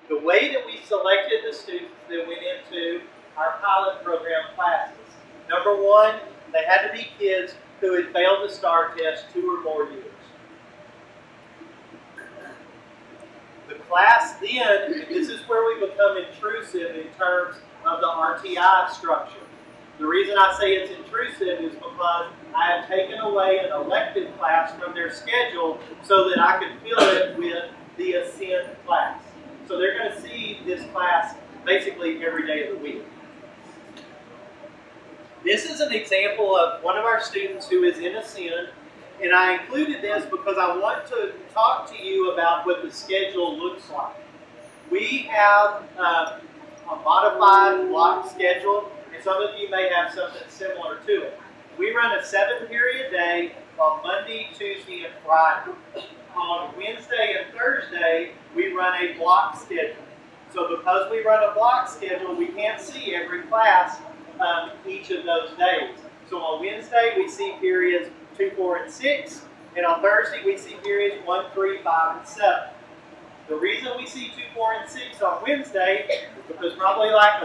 The way that we selected the students that went into our pilot program classes, number one, they had to be kids who had failed the STAR test 2 or more years. The class then, and this is where we become intrusive in terms of the RTI structure. The reason I say it's intrusive is because I have taken away an elective class from their schedule so that I could fill it with the Ascend class. So they're going to see this class basically every day of the week. This is an example of one of our students who is in Ascend, and I included this because I want to talk to you about what the schedule looks like. We have a modified block schedule, and some of you may have something similar to it. We run a 7-period day on Monday, Tuesday, and Friday. On Wednesday and Thursday, we run a block schedule. So because we run a block schedule, we can't see every class each of those days. So on Wednesday, we see periods 2, 4, and 6. And on Thursday, we see periods 1, 3, 5, and 7. The reason we see 2, 4, and 6 on Wednesday is because probably like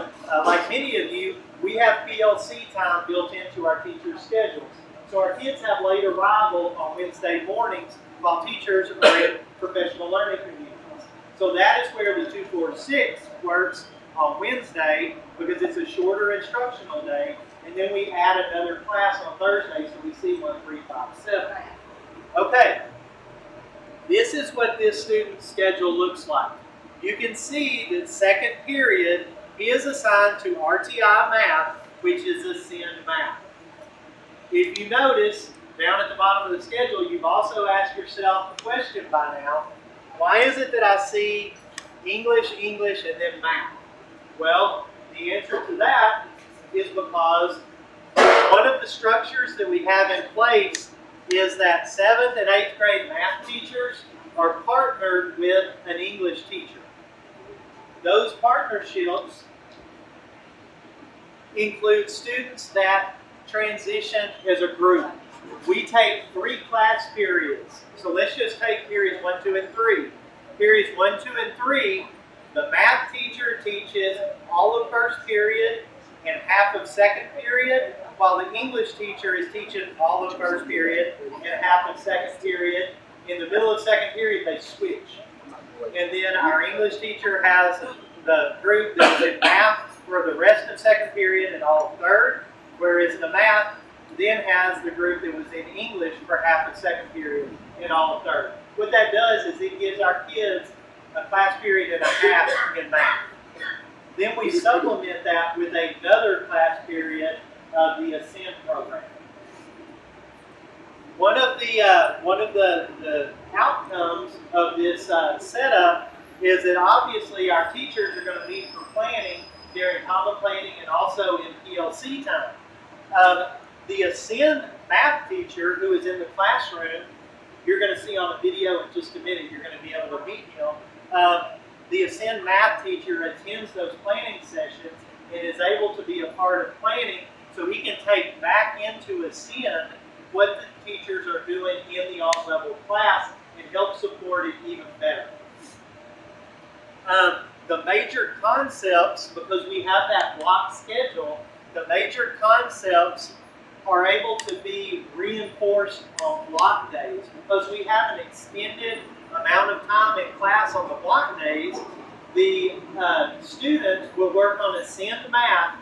many of you, we have PLC time built into our teachers' schedules. So our kids have late arrival on Wednesday mornings while teachers are in professional learning communities. So that is where the 2, 4, 6 works on Wednesday because it's a shorter instructional day. And then we add another class on Thursday, so we see 1, 3, 5, 7. Okay. This is what this student's schedule looks like. You can see that second period is assigned to RTI Math, which is Ascend Math. If you notice, down at the bottom of the schedule, you've also asked yourself the question by now, why is it that I see English, English, and then Math? Well, the answer to that is because one of the structures that we have in place is that 7th and 8th grade math teachers are partnered with an English teacher. Those partnerships include students that transition as a group. We take 3 class periods. So let's just take periods 1, 2, and 3. Periods 1, 2, and 3, the math teacher teaches all of first period and half of second period, while the English teacher is teaching all of first period and half of second period. In the middle of second period, they switch. And then our English teacher has the group that is in math for the rest of second period and all of third, whereas the math then has the group that was in English for half of second period and all of third. What that does is it gives our kids a class period and a half in math. Then we supplement that with another class period of the Ascend program. One of the outcomes of this setup is that obviously our teachers are going to meet for planning during common planning and also in PLC time. The Ascend math teacher who is in the classroom, you're going to see on the video in just a minute, you're going to be able to meet him. The Ascend math teacher attends those planning sessions and is able to be a part of planning so he can take back into Ascend what the teachers are doing in the on-level class and help support it even better. The major concepts, because we have that block schedule, the major concepts are able to be reinforced on block days. Because we have an extended amount of time in class on the block days, the students will work on Ascend Math,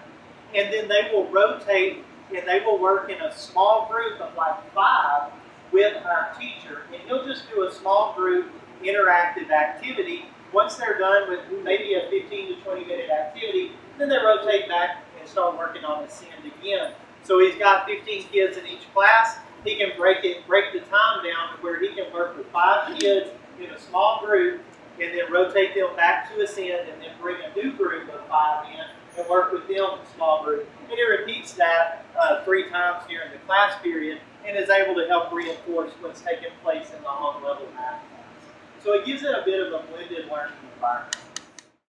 and then they will rotate and they will work in a small group of like 5 with our teacher. And he'll just do a small group interactive activity. Once they're done with maybe a 15 to 20 minute activity, then they rotate back and start working on Ascend again. So he's got 15 kids in each class. He can break the time down to where he can work with 5 kids in a small group and then rotate them back to Ascend and then bring a new group of 5 in and work with them in a small group. And he repeats that 3 times during the class period and is able to help reinforce what's taking place in the on-level math class. So it gives it a bit of a blended learning environment.